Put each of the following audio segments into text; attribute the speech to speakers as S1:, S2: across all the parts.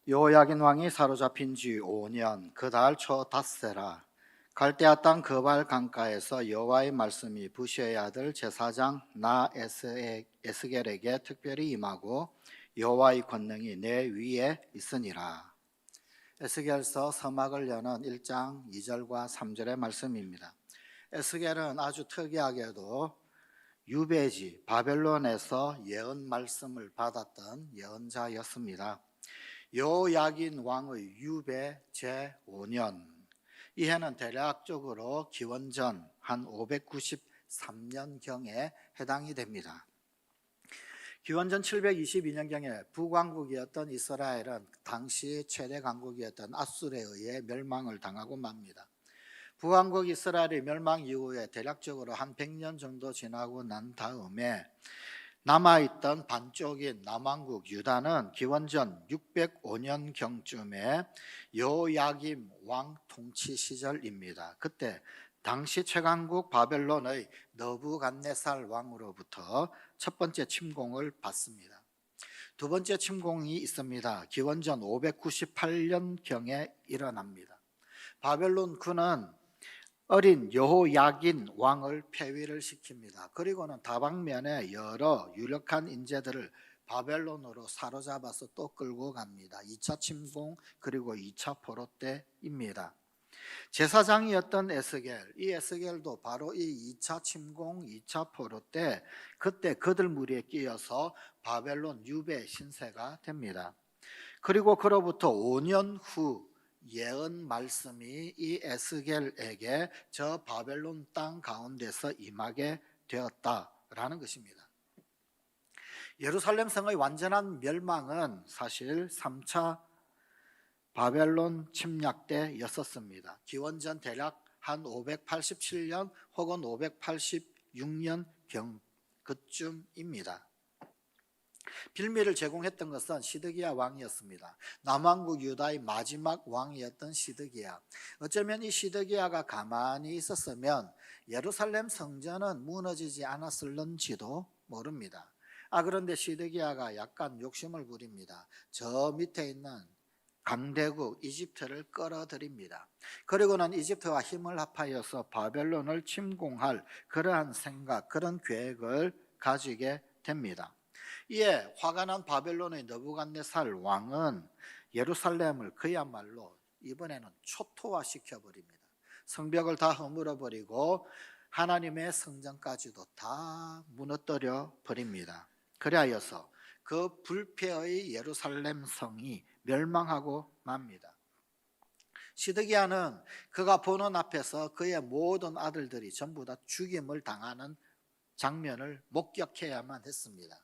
S1: 여호야긴 왕이 사로잡힌 지 5년 그 달 초 닷새라 갈대아 땅 그발 강가에서 여호와의 말씀이 부시의 아들 제사장 나 에스겔에게 특별히 임하고 여호와의 권능이 내 위에 있으니라. 에스겔서 서막을 여는 1장 2절과 3절의 말씀입니다. 에스겔은 아주 특이하게도 유배지 바벨론에서 예언 말씀을 받았던 예언자였습니다. 여호야긴 왕의 유배 제5년, 이 해는 대략적으로 기원전 한 593년경에 해당이 됩니다. 기원전 722년경에 북왕국이었던 이스라엘은 당시 최대 강국이었던 아수르에 의해 멸망을 당하고 맙니다. 북왕국 이스라엘의 멸망 이후에 대략적으로 한 100년 정도 지나고 난 다음에 남아있던 반쪽인 남왕국 유다는 기원전 605년경쯤에 여호야김 왕 통치 시절입니다. 그때 당시 최강국 바벨론의 느부갓네살 왕으로부터 첫 번째 침공을 받습니다. 두 번째 침공이 있습니다. 기원전 598년경에 일어납니다. 바벨론 군은 어린 여호야긴 왕을 폐위를 시킵니다. 그리고는 다방면에 여러 유력한 인재들을 바벨론으로 사로잡아서 또 끌고 갑니다. 2차 침공 그리고 2차 포로 때입니다. 제사장이었던 에스겔, 이 에스겔도 바로 이 2차 침공, 2차 포로 때 그때 그들 무리에 끼어서 바벨론 유배 신세가 됩니다. 그리고 그로부터 5년 후 예언 말씀이 이 에스겔에게 저 바벨론 땅 가운데서 임하게 되었다라는 것입니다. 예루살렘 성의 완전한 멸망은 사실 3차 바벨론 침략 때였었습니다. 기원전 대략 한 587년 혹은 586년 그쯤입니다. 빌미를 제공했던 것은 시드기야 왕이었습니다. 남왕국 유다의 마지막 왕이었던 시드기야. 어쩌면 이 시드기야가 가만히 있었으면 예루살렘 성전은 무너지지 않았을런지도 모릅니다. 그런데 시드기야가 약간 욕심을 부립니다. 저 밑에 있는 강대국 이집트를 끌어들입니다. 그리고는 이집트와 힘을 합하여서 바벨론을 침공할 그러한 생각, 그런 계획을 가지게 됩니다. 이에 화가 난 바벨론의 느부갓네살 왕은 예루살렘을 그야말로 이번에는 초토화시켜버립니다. 성벽을 다 허물어버리고 하나님의 성전까지도 다 무너뜨려 버립니다. 그리하여서 그 불패의 예루살렘 성이 멸망하고 맙니다. 시드기야는 그가 보는 앞에서 그의 모든 아들들이 전부 다 죽임을 당하는 장면을 목격해야만 했습니다.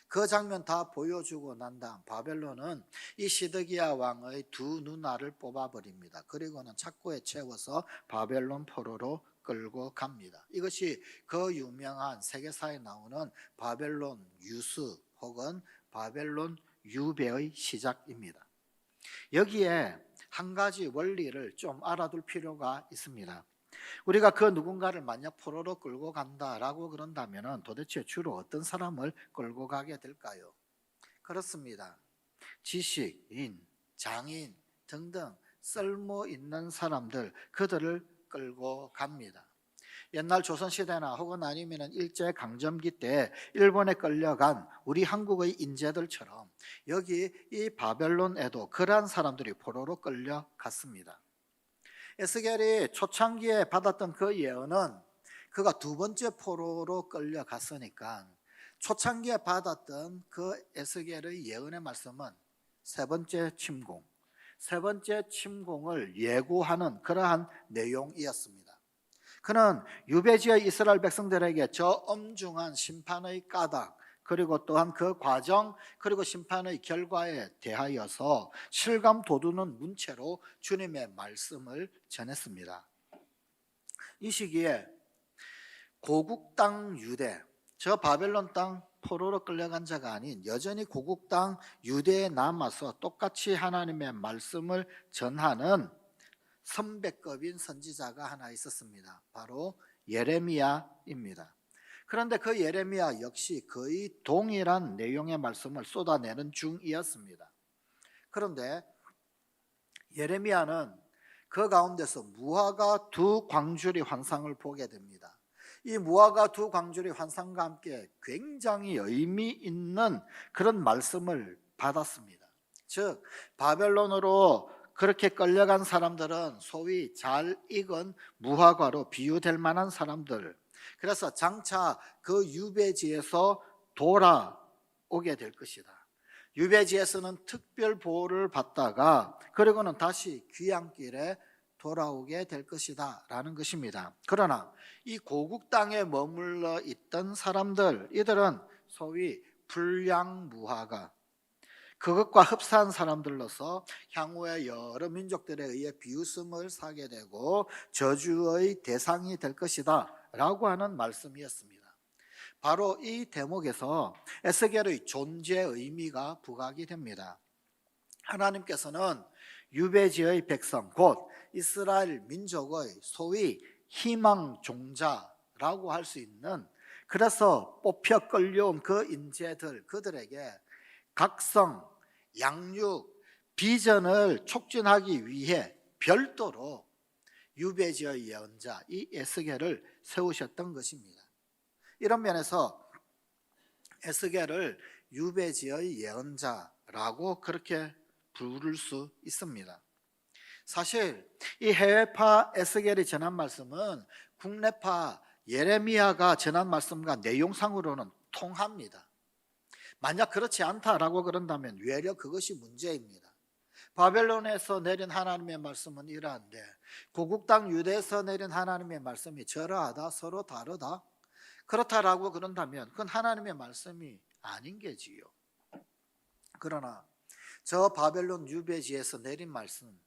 S1: 그 장면 다 보여주고 난 다음 바벨론은 이 시드기야 왕의 두 누나를 뽑아버립니다. 그리고는 착고에 채워서 바벨론 포로로 끌고 갑니다. 이것이 그 유명한 세계사에 나오는 바벨론 유수 혹은 바벨론 유배의 시작입니다. 여기에 한 가지 원리를 좀 알아둘 필요가 있습니다. 우리가 그 누군가를 만약 포로로 끌고 간다라고 그런다면 도대체 주로 어떤 사람을 끌고 가게 될까요? 그렇습니다. 지식인, 장인 등등 쓸모 있는 사람들, 그들을 끌고 갑니다. 옛날 조선시대나 혹은 아니면 일제강점기 때 일본에 끌려간 우리 한국의 인재들처럼 여기 이 바벨론에도 그러한 사람들이 포로로 끌려갔습니다. 에스겔이 초창기에 받았던 그 예언은 그가 두 번째 포로로 끌려갔으니까 초창기에 받았던 그 에스겔의 예언의 말씀은 세 번째 침공을 예고하는 그러한 내용이었습니다. 그는 유배지의 이스라엘 백성들에게 저 엄중한 심판의 까닭, 그리고 또한 그 과정, 그리고 심판의 결과에 대하여서 실감 돋우는 문체로 주님의 말씀을 전했습니다. 이 시기에 고국 땅 유대, 저 바벨론 땅 포로로 끌려간 자가 아닌 여전히 고국 땅 유대에 남아서 똑같이 하나님의 말씀을 전하는 선배급인 선지자가 하나 있었습니다. 바로 예레미야입니다. 그런데 그 예레미야 역시 거의 동일한 내용의 말씀을 쏟아내는 중이었습니다. 그런데 예레미야는 그 가운데서 무화과 두 광주리 환상을 보게 됩니다. 이 무화과 두 광주리 환상과 함께 굉장히 의미 있는 그런 말씀을 받았습니다. 즉 바벨론으로 그렇게 끌려간 사람들은 소위 잘 익은 무화과로 비유될 만한 사람들, 그래서 장차 그 유배지에서 돌아오게 될 것이다. 유배지에서는 특별 보호를 받다가 그리고는 다시 귀향길에 돌아오게 될 것이다 라는 것입니다. 그러나 이 고국 땅에 머물러 있던 사람들, 이들은 소위 불량무화과, 그것과 흡사한 사람들로서 향후에 여러 민족들에 의해 비웃음을 사게 되고 저주의 대상이 될 것이다 라고 하는 말씀이었습니다. 바로 이 대목에서 에스겔의 존재 의미가 부각이 됩니다. 하나님께서는 유배지의 백성, 곧 이스라엘 민족의 소위 희망 종자라고 할 수 있는, 그래서 뽑혀 끌려온 그 인재들, 그들에게 각성, 양육, 비전을 촉진하기 위해 별도로 유배지의 예언자 이 에스겔을 세우셨던 것입니다. 이런 면에서 에스겔을 유배지의 예언자라고 그렇게 부를 수 있습니다. 사실 이 해외파 에스겔이 전한 말씀은 국내파 예레미야가 전한 말씀과 내용상으로는 통합니다. 만약 그렇지 않다라고 그런다면 외려 그것이 문제입니다. 바벨론에서 내린 하나님의 말씀은 이러한데 고국 땅 유대에서 내린 하나님의 말씀이 저러하다, 서로 다르다, 그렇다라고 그런다면 그건 하나님의 말씀이 아닌 게지요. 그러나 저 바벨론 유배지에서 내린 말씀,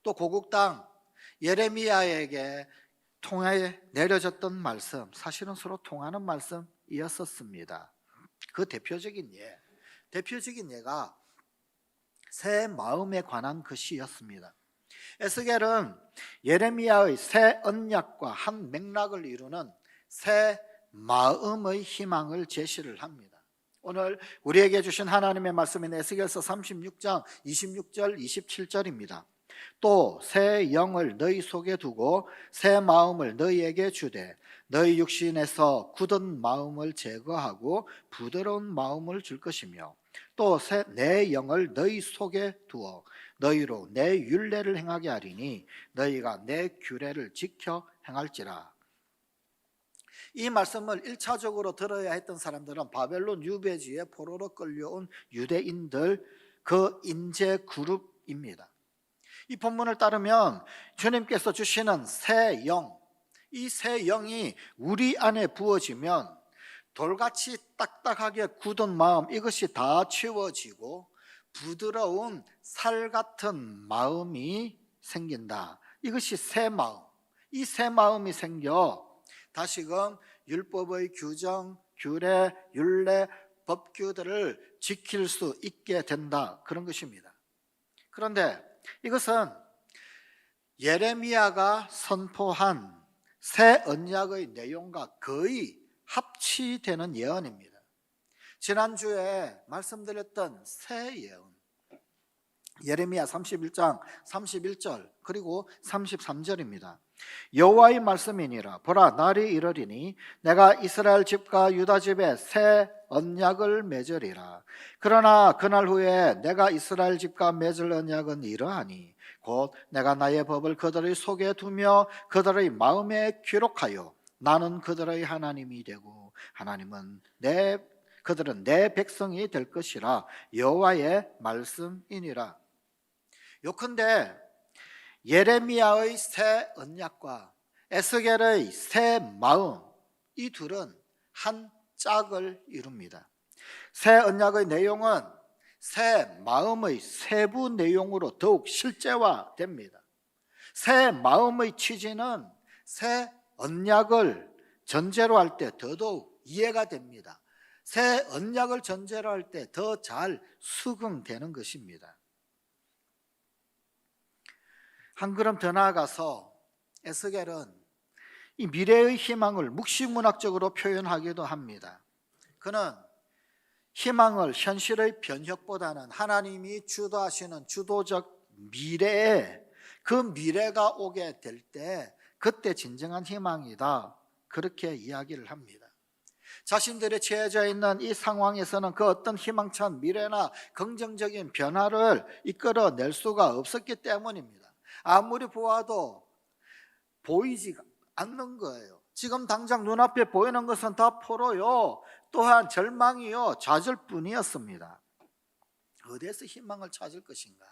S1: 또 고국 땅 예레미야에게 통하여 내려졌던 말씀, 사실은 서로 통하는 말씀이었었습니다. 그 대표적인 예가 새 마음에 관한 것이었습니다. 에스겔은 예레미야의 새 언약과 한 맥락을 이루는 새 마음의 희망을 제시를 합니다. 오늘 우리에게 주신 하나님의 말씀인 에스겔서 36장 26절 27절입니다. 또 새 영을 너희 속에 두고 새 마음을 너희에게 주되 너희 육신에서 굳은 마음을 제거하고 부드러운 마음을 줄 것이며 또 내 영을 너희 속에 두어 너희로 내 율례를 행하게 하리니 너희가 내 규례를 지켜 행할지라. 이 말씀을 1차적으로 들어야 했던 사람들은 바벨론 유배지에 포로로 끌려온 유대인들, 그 인재 그룹입니다. 이 본문을 따르면 주님께서 주시는 새 영, 이 새 영이 우리 안에 부어지면 돌같이 딱딱하게 굳은 마음, 이것이 다 치워지고 부드러운 살 같은 마음이 생긴다. 이것이 새 마음. 이 새 마음이 생겨 다시금 율법의 규정, 규례, 율례, 법규들을 지킬 수 있게 된다, 그런 것입니다. 그런데 이것은 예레미야가 선포한 새 언약의 내용과 거의 합치되는 예언입니다. 지난주에 말씀드렸던 새 예언, 예레미야 31장 31절 그리고 33절입니다. 여호와의 말씀이니라. 보라, 날이 이르리니 내가 이스라엘 집과 유다 집에 새 언약을 맺으리라. 그러나 그날 후에 내가 이스라엘 집과 맺을 언약은 이러하니 곧 내가 나의 법을 그들의 속에 두며 그들의 마음에 기록하여 나는 그들의 하나님이 되고 그들은 내 백성이 될 것이라. 여호와의 말씀이니라. 요컨대 예레미야의 새 언약과 에스겔의 새 마음, 이 둘은 한 짝을 이룹니다. 새 언약의 내용은 새 마음의 세부 내용으로 더욱 실제화됩니다. 새 마음의 취지는 새 언약을 전제로 할 때 더더욱 이해가 됩니다. 새 언약을 전제로 할 때 더 잘 수긍되는 것입니다. 한 걸음 더 나아가서 에스겔은 이 미래의 희망을 묵시문학적으로 표현하기도 합니다. 그는 희망을 현실의 변혁보다는 하나님이 주도하시는 주도적 미래에 그 미래가 오게 될 때 그때 진정한 희망이다, 그렇게 이야기를 합니다. 자신들이 처해져 있는 이 상황에서는 그 어떤 희망찬 미래나 긍정적인 변화를 이끌어낼 수가 없었기 때문입니다. 아무리 보아도 보이지 않는 거예요. 지금 당장 눈앞에 보이는 것은 다 포로요, 또한 절망이요, 좌절뿐이었습니다. 어디에서 희망을 찾을 것인가?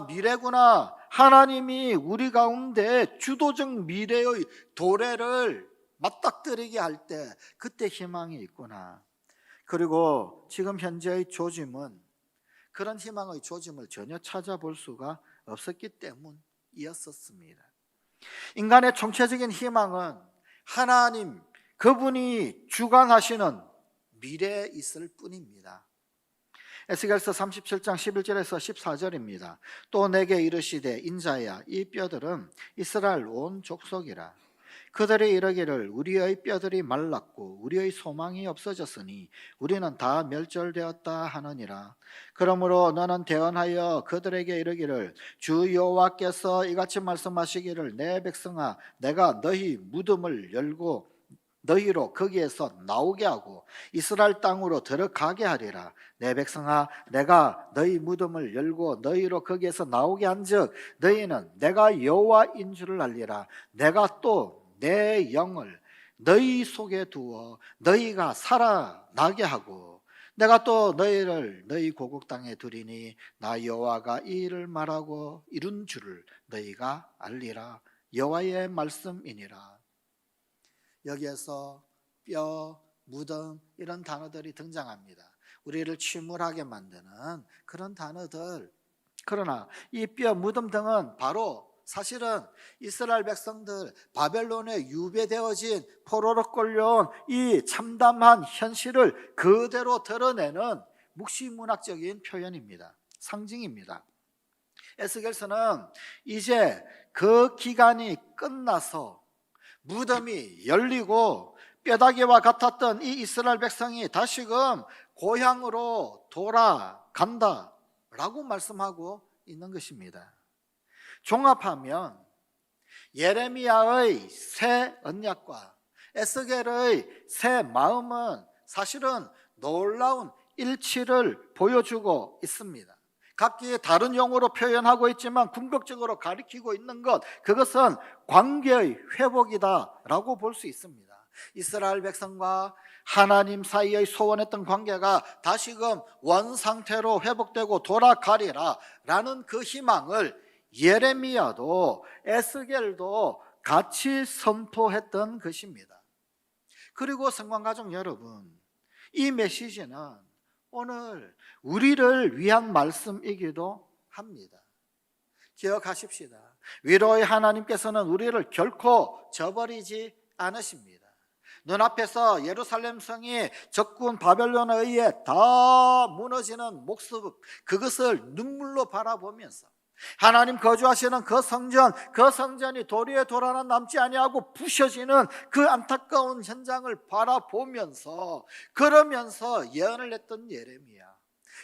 S1: 미래구나. 하나님이 우리 가운데 주도적 미래의 도래를 맞닥뜨리게 할 때 그때 희망이 있구나. 그리고 지금 현재의 조짐은 그런 희망의 조짐을 전혀 찾아볼 수가 없었기 때문이었습니다. 인간의 총체적인 희망은 하나님, 그분이 주관하시는 미래에 있을 뿐입니다. 에스겔서 37장 11절에서 14절입니다. 또 내게 이르시되 인자야, 이 뼈들은 이스라엘 온 족속이라. 그들이 이르기를 우리의 뼈들이 말랐고 우리의 소망이 없어졌으니 우리는 다 멸절되었다 하느니라. 그러므로 너는 대언하여 그들에게 이르기를 주 여호와께서 이같이 말씀하시기를 내 백성아, 내가 너희 무덤을 열고 너희로 거기에서 나오게 하고 이스라엘 땅으로 들어가게 하리라. 내 백성아, 내가 너희 무덤을 열고 너희로 거기에서 나오게 한즉 너희는 내가 여호와인 줄을 알리라. 내가 또 내 영을 너희 속에 두어 너희가 살아나게 하고 내가 또 너희를 너희 고국 땅에 두리니 나 여호와가 이 일을 말하고 이룬 줄을 너희가 알리라. 여호와의 말씀이니라. 여기에서 뼈, 무덤 이런 단어들이 등장합니다. 우리를 침울하게 만드는 그런 단어들. 그러나 이 뼈, 무덤 등은 바로 사실은 이스라엘 백성들 바벨론에 유배되어진 포로로 끌려온 이 참담한 현실을 그대로 드러내는 묵시문학적인 표현입니다. 상징입니다. 에스겔서는 이제 그 기간이 끝나서 무덤이 열리고 뼈다귀와 같았던 이 이스라엘 백성이 다시금 고향으로 돌아간다라고 말씀하고 있는 것입니다. 종합하면 예레미야의 새 언약과 에스겔의 새 마음은 사실은 놀라운 일치를 보여주고 있습니다. 각기 다른 용어로 표현하고 있지만 궁극적으로 가리키고 있는 것, 그것은 관계의 회복이다라고 볼 수 있습니다. 이스라엘 백성과 하나님 사이의 소원했던 관계가 다시금 원상태로 회복되고 돌아가리라 라는 그 희망을 예레미야도 에스겔도 같이 선포했던 것입니다. 그리고 성관가족 여러분, 이 메시지는 오늘 우리를 위한 말씀이기도 합니다. 기억하십시다. 위로의 하나님께서는 우리를 결코 저버리지 않으십니다. 눈앞에서 예루살렘 성이 적군 바벨론에 의해 다 무너지는 모습, 그것을 눈물로 바라보면서 하나님 거주하시는 그 성전이 도리에 돌아나 남지 아니하고 부셔지는 그 안타까운 현장을 바라보면서 그러면서 예언을 했던 예레미야.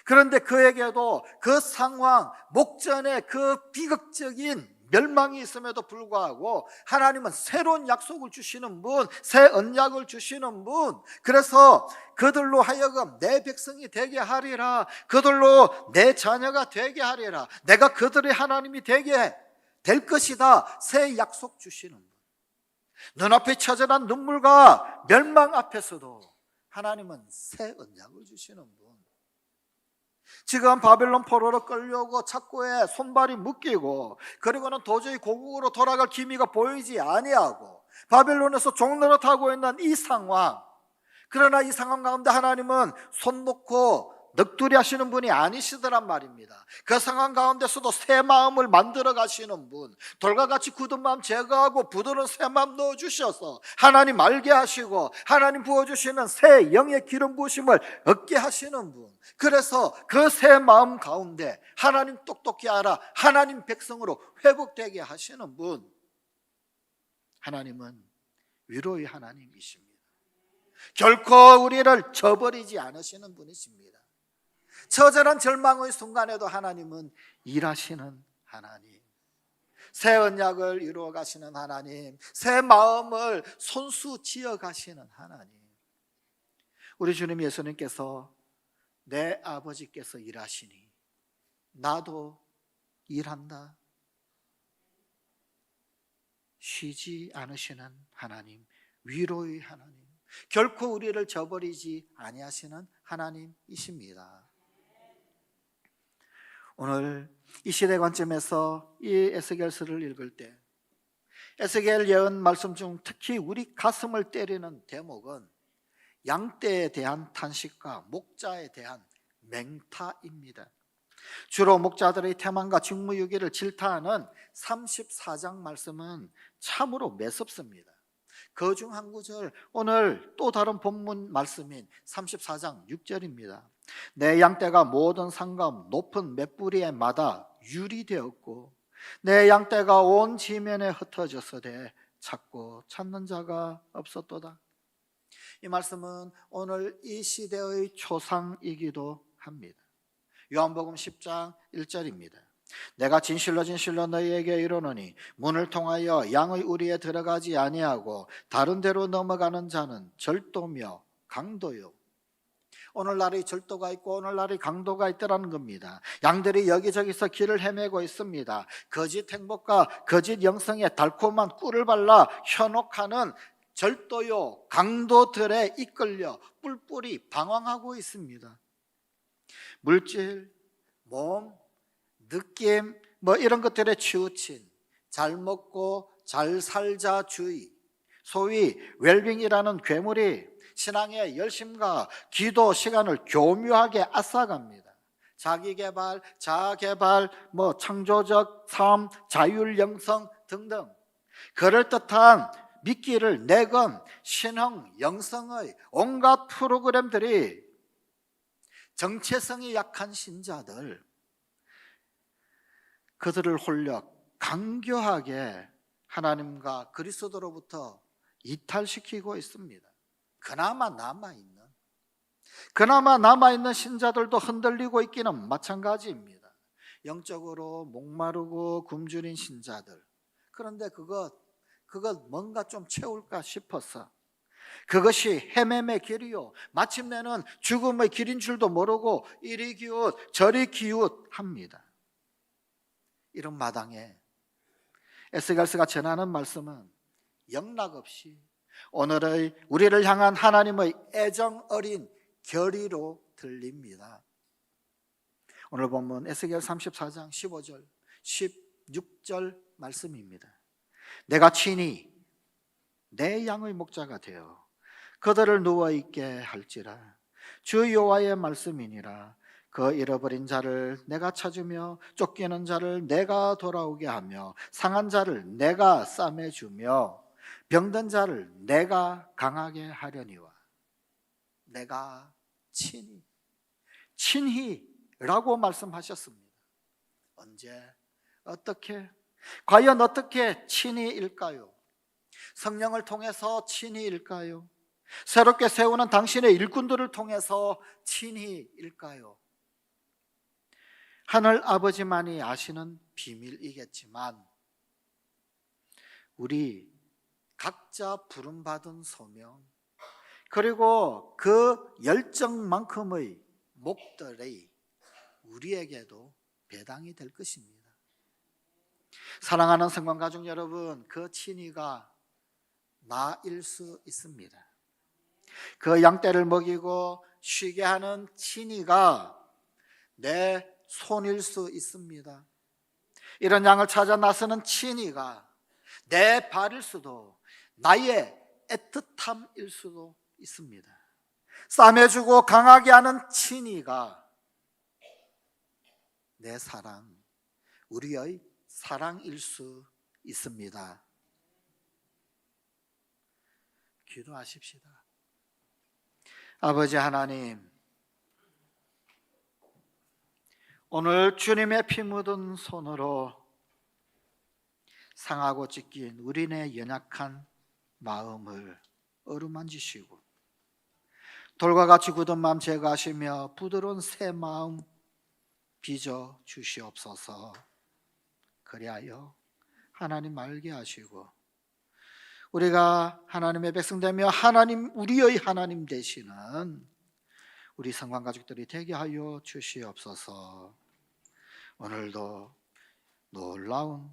S1: 그런데 그에게도 그 상황, 목전에 그 비극적인 멸망이 있음에도 불구하고 하나님은 새로운 약속을 주시는 분, 새 언약을 주시는 분, 그래서 그들로 하여금 내 백성이 되게 하리라, 그들로 내 자녀가 되게 하리라, 내가 그들의 하나님이 되게 될 것이다, 새 약속 주시는 분. 눈앞에 처절한 눈물과 멸망 앞에서도 하나님은 새 언약을 주시는 분. 지금 바벨론 포로로 끌려오고 착고에 손발이 묶이고 그리고는 도저히 고국으로 돌아갈 기미가 보이지 아니하고 바벨론에서 종노릇하고 있는 이 상황, 그러나 이 상황 가운데 하나님은 손 놓고 넋두리 하시는 분이 아니시더란 말입니다. 그 상황 가운데서도 새 마음을 만들어 가시는 분, 돌과 같이 굳은 마음 제거하고 부드러운 새 마음 넣어주셔서 하나님 알게 하시고 하나님 부어주시는 새 영의 기름 부으심을 얻게 하시는 분, 그래서 그 새 마음 가운데 하나님 똑똑히 알아 하나님 백성으로 회복되게 하시는 분, 하나님은 위로의 하나님이십니다. 결코 우리를 저버리지 않으시는 분이십니다. 처절한 절망의 순간에도 하나님은 일하시는 하나님, 새 언약을 이루어 가시는 하나님, 새 마음을 손수 지어 가시는 하나님. 우리 주님 예수님께서 내 아버지께서 일하시니 나도 일한다. 쉬지 않으시는 하나님, 위로의 하나님, 결코 우리를 저버리지 아니하시는 하나님이십니다. 오늘 이 시대 관점에서 이 에스겔서를 읽을 때 에스겔 예언 말씀 중 특히 우리 가슴을 때리는 대목은 양떼에 대한 탄식과 목자에 대한 맹타입니다. 주로 목자들의 태만과 직무유기를 질타하는 34장 말씀은 참으로 매섭습니다. 그 중 한 구절, 오늘 또 다른 본문 말씀인 34장 6절입니다. 내 양떼가 모든 산과 높은 맷뿌리에 마다 유리되었고 내 양떼가 온 지면에 흩어졌으되 찾고 찾는 자가 없었도다. 이 말씀은 오늘 이 시대의 초상이기도 합니다. 요한복음 10장 1절입니다. 내가 진실로 진실로 너희에게 이르노니 문을 통하여 양의 우리에 들어가지 아니하고 다른 데로 넘어가는 자는 절도며 강도요. 오늘날의 절도가 있고 오늘날의 강도가 있더라는 겁니다. 양들이 여기저기서 길을 헤매고 있습니다. 거짓 행복과 거짓 영성에 달콤한 꿀을 발라 현혹하는 절도요 강도들에 이끌려 뿔뿔이 방황하고 있습니다. 물질, 몸, 느낌 이런 것들에 치우친 잘 먹고 잘 살자 주의, 소위 웰빙이라는 괴물이 신앙의 열심과 기도 시간을 교묘하게 앗아갑니다. 자기개발, 자아개발, 창조적 삶, 자율 영성 등등 그럴듯한 미끼를 내건 신흥 영성의 온갖 프로그램들이 정체성이 약한 신자들, 그들을 홀려 강교하게 하나님과 그리스도로부터 이탈시키고 있습니다. 그나마 남아있는 신자들도 흔들리고 있기는 마찬가지입니다. 영적으로 목마르고 굶주린 신자들, 그런데 그것 뭔가 좀 채울까 싶어서 그것이 헤매의 길이요 마침내는 죽음의 길인 줄도 모르고 이리 기웃 저리 기웃합니다. 이런 마당에 에스겔서가 전하는 말씀은 영락없이 오늘의 우리를 향한 하나님의 애정 어린 결의로 들립니다. 오늘 본문 에스겔 34장 15절 16절 말씀입니다. 내가 친히 내 양의 목자가 되어 그들을 누워있게 할지라. 주 여호와의 말씀이니라. 그 잃어버린 자를 내가 찾으며 쫓기는 자를 내가 돌아오게 하며 상한 자를 내가 싸매주며 병든 자를 내가 강하게 하려니와. 내가 친히라고 말씀하셨습니다. 언제, 어떻게, 과연 어떻게 친히일까요? 성령을 통해서 친히일까요? 새롭게 세우는 당신의 일꾼들을 통해서 친히일까요? 하늘 아버지만이 아시는 비밀이겠지만 우리 각자 부름받은 소명, 그리고 그 열정만큼의 목들이 우리에게도 배당이 될 것입니다. 사랑하는 성관가족 여러분, 그 친히가 나일 수 있습니다. 그 양떼를 먹이고 쉬게 하는 친히가 내 손일 수 있습니다. 이런 양을 찾아 나서는 친히가 내 발일 수도, 나의 애틋함일 수도 있습니다. 싸매주고 강하게 하는 친히가 내 사랑, 우리의 사랑일 수 있습니다. 기도하십시다. 아버지 하나님, 오늘 주님의 피 묻은 손으로 상하고 찢긴 우리네 연약한 마음을 어루만지시고 돌과 같이 굳은 마음 제거하시며 부드러운 새 마음 빚어 주시옵소서. 그리하여 하나님 알게 하시고 우리가 하나님의 백성 되며 하나님 우리의 하나님 되시는 우리 성관 가족들이 되게 하여 주시옵소서. 오늘도 놀라운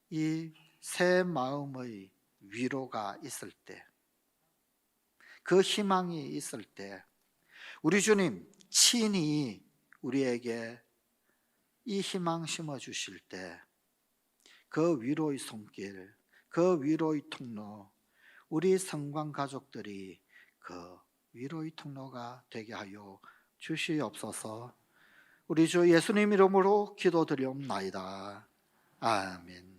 S1: 이 새 마음의 위로가 있을 때, 그 희망이 있을 때 우리 주님 친히 우리에게 이 희망 심어 주실 때 그 위로의 손길, 그 위로의 통로, 우리 성관 가족들이 그 위로의 통로가 되게 하여 주시옵소서. 우리 주 예수님 이름으로 기도드리옵나이다. 아멘.